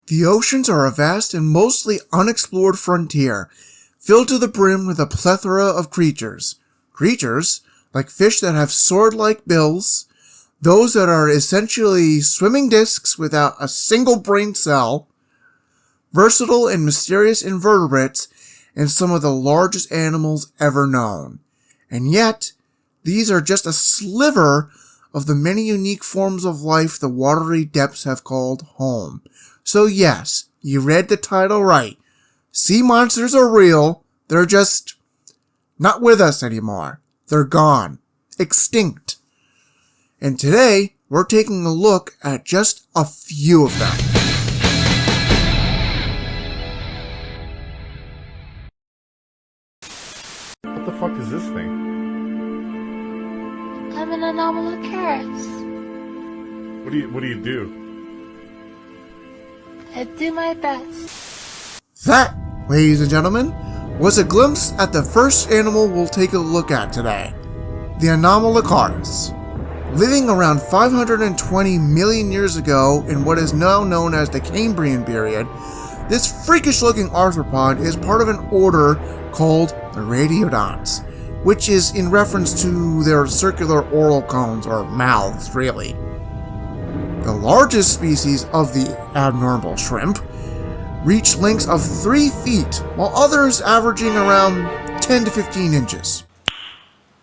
The oceans are a vast and mostly unexplored frontier, filled to the brim with a plethora of creatures. Creatures like fish that have sword-like bills, those that are essentially swimming discs without a single brain cell, versatile and mysterious invertebrates, and some of the largest animals ever known. And yet, these are just a sliver of the many unique forms of life the watery depths have called home. So yes, you read the title right. Sea monsters are real, they're just not with us anymore. They're gone. Extinct. And today, we're taking a look at just a few of them. What the fuck is this thing? I'm an Anomalocaris. What do you do? I do my best. That, ladies and gentlemen, was a glimpse at the first animal we'll take a look at today. The Anomalocaris. Living around 520 million years ago in what is now known as the Cambrian period, this freakish-looking arthropod is part of an order called the Radiodonts, which is in reference to their circular oral cones, or mouths, really. The largest species of the abnormal shrimp reach lengths of 3 feet, while others averaging around 10 to 15 inches.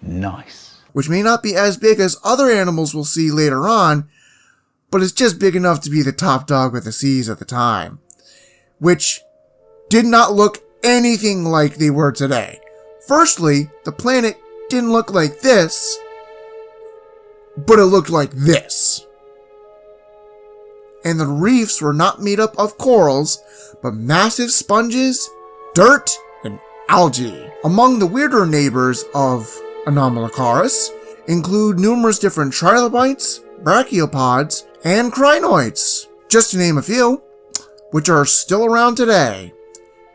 Nice. Which may not be as big as other animals we'll see later on, but it's just big enough to be the top dog of the seas at the time. Which did not look anything like they were today. Firstly, the planet didn't look like this, but it looked like this. And the reefs were not made up of corals, but massive sponges, dirt, and algae. Among the weirder neighbors of Anomalocaris include numerous different trilobites, brachiopods, and crinoids, just to name a few, which are still around today.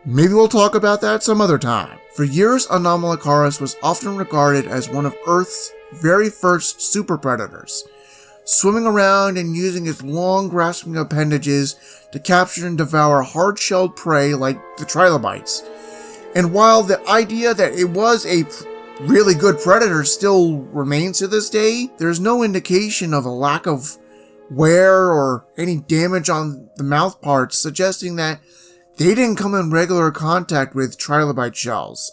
Maybe we'll talk about that some other time. For years, Anomalocaris was often regarded as one of Earth's very first super predators, swimming around and using its long grasping appendages to capture and devour hard-shelled prey like the trilobites. And while the idea that it was a really good predator still remains to this day, there's no indication of a lack of wear or any damage on the mouth parts, suggesting that they didn't come in regular contact with trilobite shells,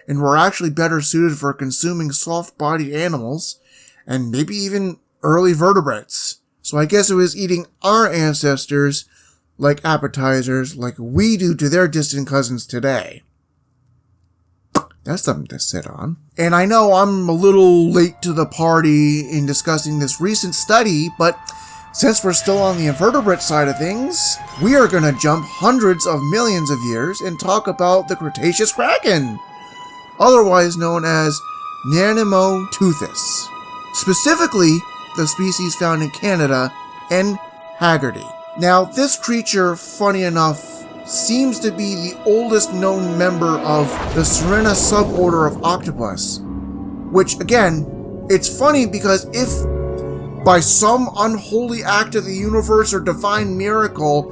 and were actually better suited for consuming soft-bodied animals, and maybe even early vertebrates. So I guess it was eating our ancestors like appetizers like we do to their distant cousins today. That's something to sit on. And I know I'm a little late to the party in discussing this recent study, but since we're still on the invertebrate side of things, we are going to jump hundreds of millions of years and talk about the Cretaceous kraken, otherwise known as Nanemoteuthis. Specifically, the species found in Canada, N. haggardi. Now, this creature, funny enough, seems to be the oldest known member of the Sirena suborder of octopus. Which, again, it's funny because if by some unholy act of the universe or divine miracle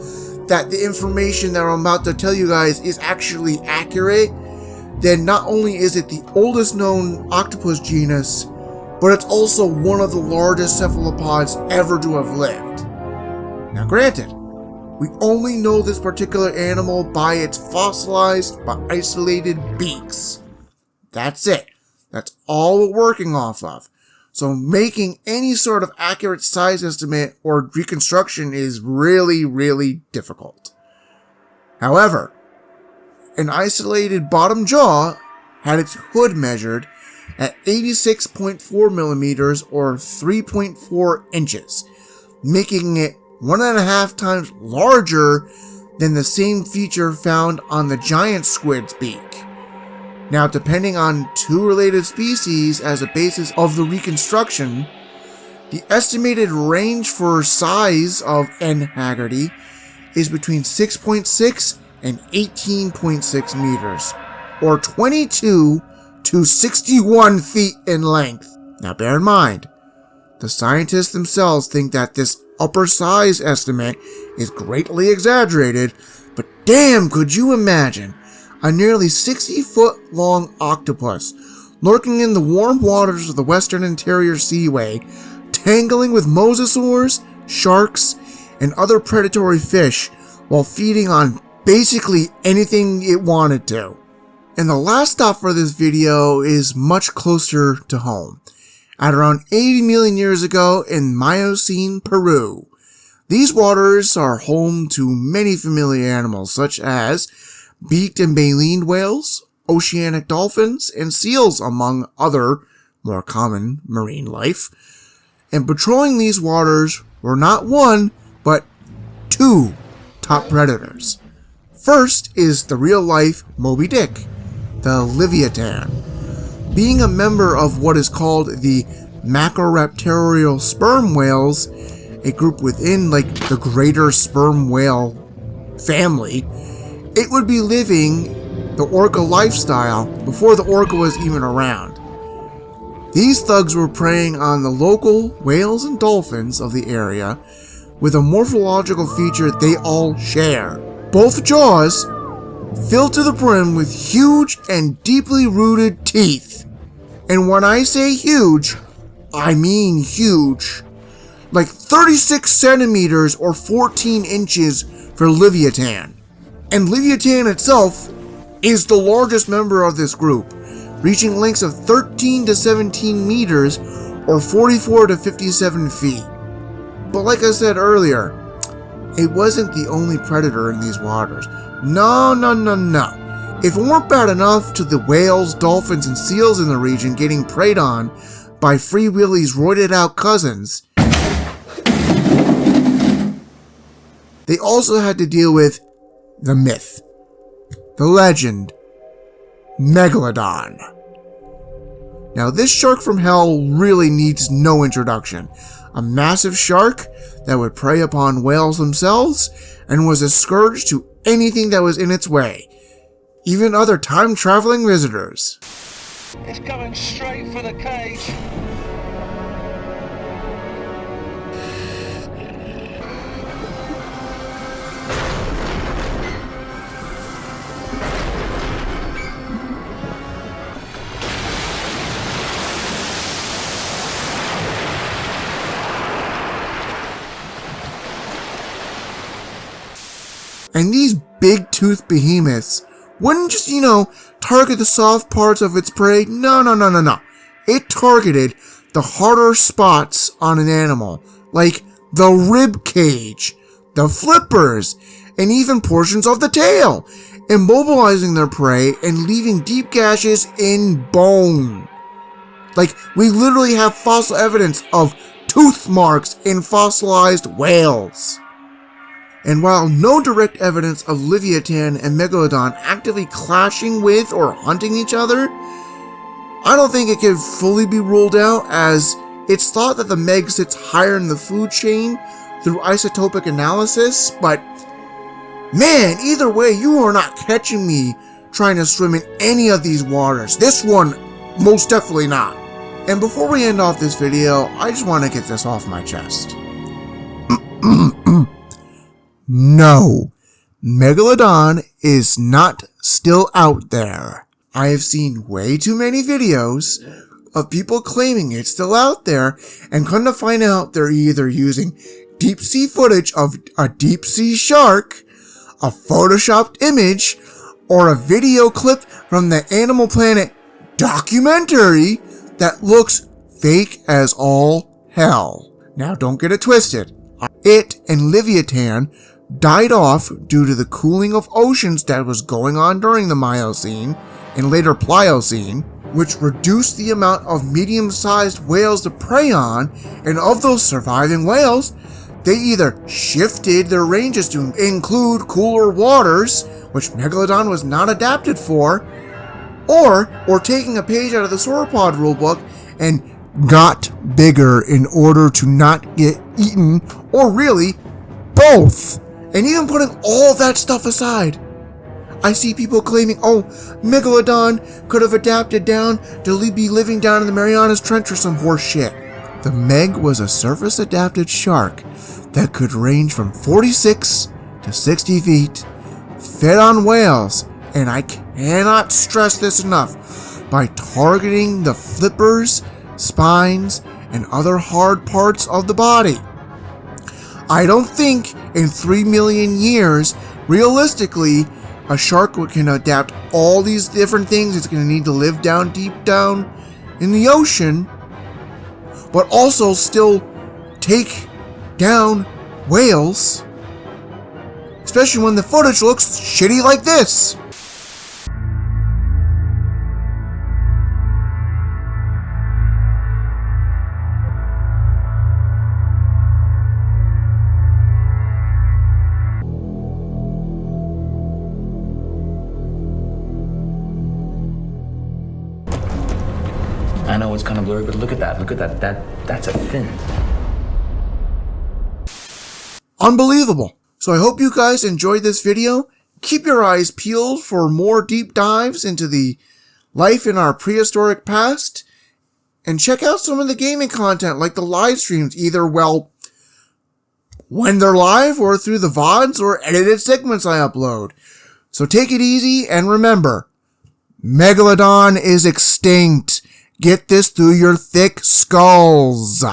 that the information that I'm about to tell you guys is actually accurate, then not only is it the oldest known octopus genus, but it's also one of the largest cephalopods ever to have lived. Now granted, we only know this particular animal by its fossilized but isolated beaks. That's it. That's all we're working off of. So making any sort of accurate size estimate or reconstruction is really, really difficult. However, an isolated bottom jaw had its hood measured at 86.4 millimeters or 3.4 inches, making it 1.5 times larger than the same feature found on the giant squid's beak. Now, depending on two related species as a basis of the reconstruction, the estimated range for size of N. haggardi is between 6.6 and 18.6 meters, or 22 to 61 feet in length. Now bear in mind, the scientists themselves think that this upper size estimate is greatly exaggerated, but damn, could you imagine a nearly 60-foot long octopus lurking in the warm waters of the Western Interior Seaway, tangling with mosasaurs, sharks, and other predatory fish while feeding on basically anything it wanted to. And the last stop for this video is much closer to home. At around 80 million years ago in Miocene, Peru. These waters are home to many familiar animals such as beaked and baleen whales, oceanic dolphins, and seals, among other more common marine life. And patrolling these waters were not one, but two top predators. First is the real-life Moby Dick, the Leviathan. Being a member of what is called the Macroraptorial sperm whales, a group within the greater sperm whale family, it would be living the orca lifestyle before the orca was even around. These thugs were preying on the local whales and dolphins of the area with a morphological feature they all share. Both jaws filled to the brim with huge and deeply rooted teeth. And when I say huge, I mean huge. Like 36 centimeters or 14 inches for Leviathan. And Leviathan itself is the largest member of this group, reaching lengths of 13 to 17 meters or 44 to 57 feet. But like I said earlier, it wasn't the only predator in these waters. No. If it weren't bad enough to the whales, dolphins, and seals in the region getting preyed on by Free Willy's roided out cousins, they also had to deal with the myth, the legend, Megalodon. Now this shark from hell really needs no introduction. A massive shark that would prey upon whales themselves and was a scourge to anything that was in its way, even other time-traveling visitors. It's going straight for the cage. And these big-toothed behemoths wouldn't just, target the soft parts of its prey. No. It targeted the harder spots on an animal, like the rib cage, the flippers, and even portions of the tail, immobilizing their prey and leaving deep gashes in bone. Like, we literally have fossil evidence of tooth marks in fossilized whales. And while no direct evidence of Leviathan and Megalodon actively clashing with or hunting each other, I don't think it can fully be ruled out, as it's thought that the Meg sits higher in the food chain through isotopic analysis, but man, either way, you are not catching me trying to swim in any of these waters. This one, most definitely not. And before we end off this video, I just want to get this off my chest. No, Megalodon is not still out there. I have seen way too many videos of people claiming it's still out there, and come to find out they're either using deep sea footage of a deep sea shark, a photoshopped image, or a video clip from the Animal Planet documentary that looks fake as all hell. Now don't get it twisted. It and Leviathan died off due to the cooling of oceans that was going on during the Miocene and later Pliocene, which reduced the amount of medium-sized whales to prey on, and of those surviving whales, they either shifted their ranges to include cooler waters, which Megalodon was not adapted for, or taking a page out of the sauropod rulebook and got bigger in order to not get eaten, or really, both. And even putting all that stuff aside, I see people claiming, Megalodon could have adapted down to be living down in the Marianas Trench or some horse shit. The Meg was a surface-adapted shark that could range from 46 to 60 feet, fed on whales, and I cannot stress this enough, by targeting the flippers, spines, and other hard parts of the body. I don't think in 3 million years, realistically, a shark can adapt all these different things. It's going to need to live down deep down in the ocean, but also still take down whales, especially when the footage looks shitty like this. I know it's kind of blurry, but look at that. Look at that. That's a fin. Unbelievable. So I hope you guys enjoyed this video. Keep your eyes peeled for more deep dives into the life in our prehistoric past. And check out some of the gaming content like the live streams, either, well, when they're live or through the VODs or edited segments I upload. So take it easy and remember, Megalodon is extinct. Get this through your thick skulls.